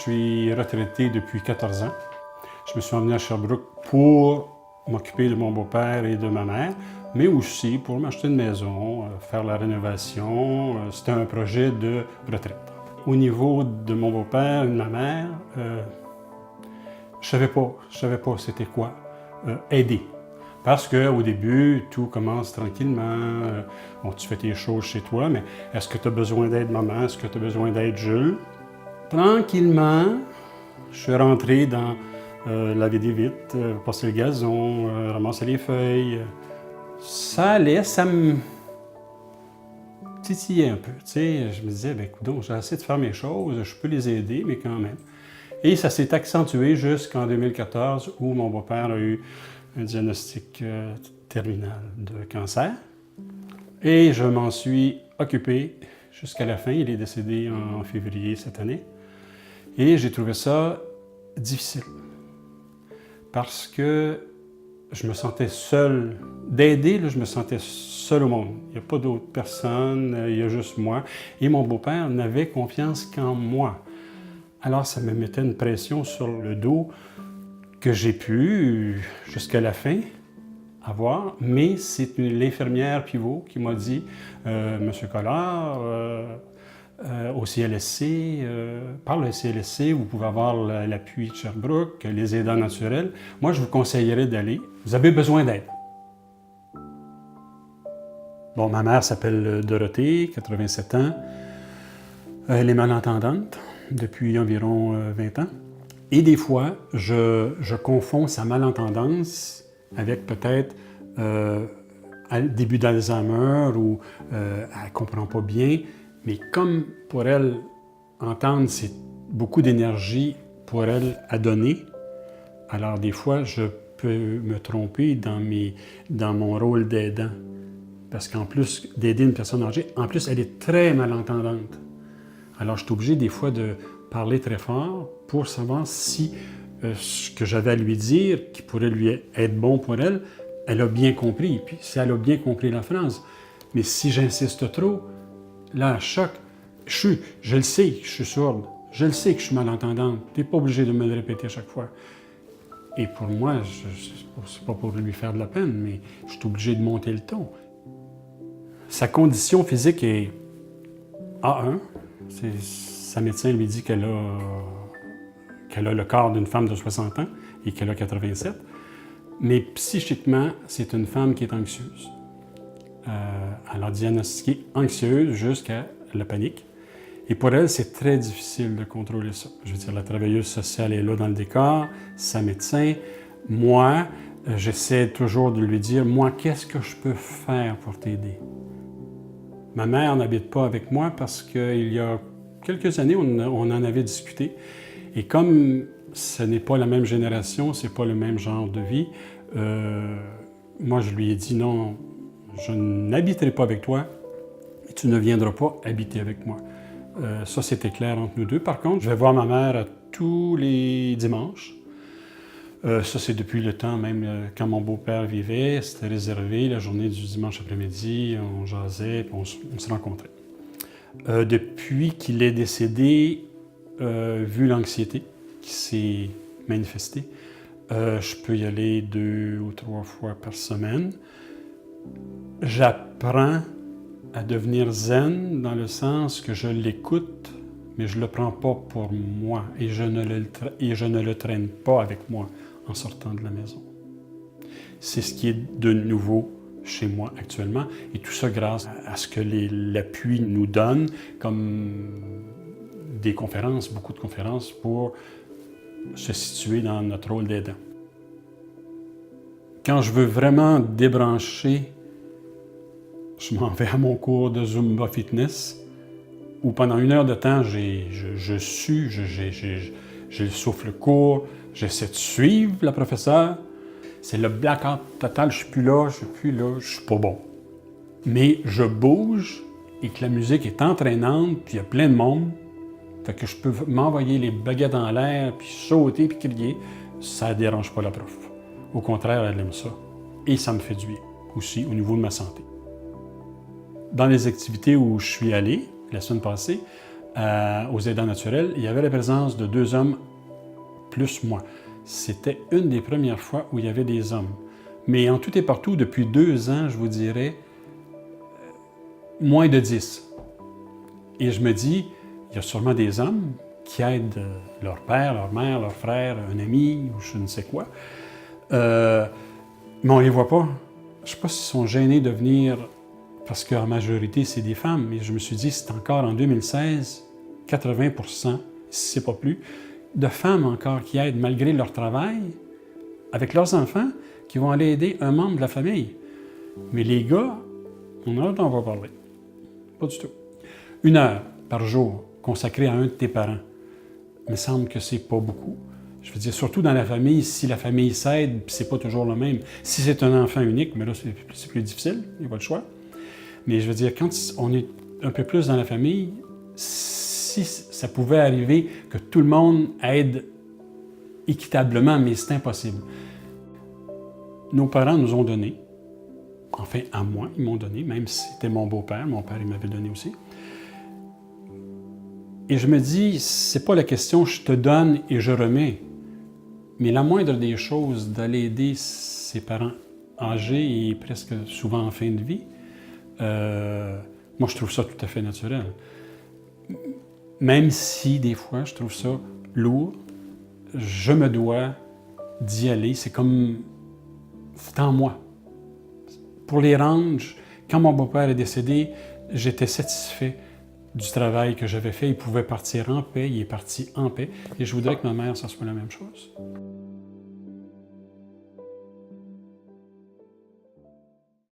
suis retraité depuis 14 ans. Je me suis emmené à Sherbrooke pour m'occuper de mon beau-père et de ma mère, mais aussi pour m'acheter une maison, faire la rénovation. C'était un projet de retraite. Au niveau de mon beau-père et de ma mère, je savais pas c'était quoi aider. Parce qu'au début, tout commence tranquillement. Bon, tu fais tes choses chez toi, mais est-ce que tu as besoin d'aide, maman? Est-ce que tu as besoin d'aide, Jules? Tranquillement, je suis rentré dans laver des vitres, passer le gazon, ramasser les feuilles. Ça allait, ça me titillait un peu. Tu sais, je me disais, ben écoute, j'ai assez de faire mes choses, je peux les aider, mais quand même. Et ça s'est accentué jusqu'en 2014 où mon beau-père a eu un diagnostic terminal de cancer. Et je m'en suis occupé jusqu'à la fin. Il est décédé en février cette année. Et j'ai trouvé ça difficile. Parce que je me sentais seul. D'aider, je me sentais seul au monde. Il n'y a pas d'autres personnes, il y a juste moi. Et mon beau-père n'avait confiance qu'en moi. Alors ça me mettait une pression sur le dos que j'ai pu, jusqu'à la fin, avoir. Mais c'est l'infirmière pivot qui m'a dit « Monsieur Collard, au CLSC, par le CLSC, vous pouvez avoir l'appui de Sherbrooke, les aidants naturels. Moi, je vous conseillerais d'aller. Vous avez besoin d'aide. » Bon, ma mère s'appelle Dorothée, 87 ans. Elle est malentendante depuis environ 20 ans. Et des fois, je confonds sa malentendance avec peut-être un début d'Alzheimer ou elle ne comprend pas bien. Mais comme pour elle, entendre, c'est beaucoup d'énergie pour elle à donner, alors des fois, je peux me tromper dans mon rôle d'aidant. Parce qu'en plus d'aider une personne âgée, en plus, elle est très malentendante. Alors, je suis obligé des fois de parler très fort pour savoir si ce que j'avais à lui dire, qui pourrait lui être bon pour elle, elle a bien compris. Puis si elle a bien compris la phrase. Mais si j'insiste trop, là, elle choque. Je le sais que je suis sourde. Je le sais que je suis malentendante. Tu n'es pas obligé de me le répéter à chaque fois. Et pour moi, c'est pas pour lui faire de la peine, mais je suis obligé de monter le ton. Sa condition physique est A1. Sa médecin lui dit qu'elle a le corps d'une femme de 60 ans et qu'elle a 87. Mais psychiquement, c'est une femme qui est anxieuse. Elle a diagnostiqué anxieuse jusqu'à la panique. Et pour elle, c'est très difficile de contrôler ça. Je veux dire, la travailleuse sociale est là dans le décor, sa médecin. Moi, j'essaie toujours de lui dire, moi, qu'est-ce que je peux faire pour t'aider? Ma mère n'habite pas avec moi parce qu'il y a quelques années, on en avait discuté. Et comme ce n'est pas la même génération, ce n'est pas le même genre de vie, moi, je lui ai dit non, je n'habiterai pas avec toi et tu ne viendras pas habiter avec moi. Ça, c'était clair entre nous deux. Par contre, je vais voir ma mère tous les dimanches. Ça, c'est depuis le temps, même quand mon beau-père vivait, c'était réservé, la journée du dimanche après-midi, on jasait, puis on se rencontrait. Depuis qu'il est décédé, vu l'anxiété qui s'est manifestée, je peux y aller 2 ou 3 fois par semaine. J'apprends à devenir zen dans le sens que je l'écoute, mais je ne le prends pas pour moi et je ne le traîne pas avec moi en sortant de la maison. C'est ce qui est de nouveau chez moi actuellement et tout ça grâce à ce que l'appui nous donne comme des conférences, beaucoup de conférences pour se situer dans notre rôle d'aidant. Quand je veux vraiment débrancher, je m'en vais à mon cours de Zumba Fitness où pendant 1 heure de temps, je sue, j'ai le souffle court, j'essaie de suivre la professeure. C'est le blackout total, je suis plus là, je suis pas bon. Mais je bouge et que la musique est entraînante, puis il y a plein de monde, fait que je peux m'envoyer les baguettes en l'air, puis sauter, puis crier, ça ne dérange pas la prof. Au contraire, elle aime ça. Et ça me fait du bien, aussi, au niveau de ma santé. Dans les activités où je suis allé, la semaine passée, aux aidants naturels, il y avait la présence de 2 hommes plus moi. C'était une des premières fois où il y avait des hommes. Mais en tout et partout, depuis 2 ans, je vous dirais, moins de 10. Et je me dis, il y a sûrement des hommes qui aident leur père, leur mère, leur frère, un ami, ou je ne sais quoi. Mais on ne les voit pas. Je ne sais pas s'ils sont gênés de venir, parce qu'en majorité, c'est des femmes. Mais je me suis dit, c'est encore en 2016, 80%, si ce n'est pas plus, de femmes encore qui aident malgré leur travail, avec leurs enfants, qui vont aller aider un membre de la famille. Mais les gars, on a hâte d'en parler. Pas du tout. 1 heure par jour consacrée à un de tes parents, il me semble que c'est pas beaucoup. Je veux dire, surtout dans la famille, si la famille s'aide, puis c'est pas toujours le même. Si c'est un enfant unique, mais là, c'est plus difficile, il n'y a pas le choix. Mais je veux dire, quand on est un peu plus dans la famille, si ça pouvait arriver que tout le monde aide équitablement, mais c'est impossible. Nos parents nous ont donné, enfin à moi, ils m'ont donné, même si c'était mon beau-père, mon père il m'avait donné aussi. Et je me dis, c'est pas la question je te donne et je remets, mais la moindre des choses d'aller aider ses parents âgés et presque souvent en fin de vie, moi je trouve ça tout à fait naturel. Même si des fois je trouve ça lourd, je me dois d'y aller, c'est comme, c'est en moi. Pour les rendre, quand mon beau-père est décédé, j'étais satisfait du travail que j'avais fait. Il pouvait partir en paix, il est parti en paix. Et je voudrais que ma mère, ça soit la même chose.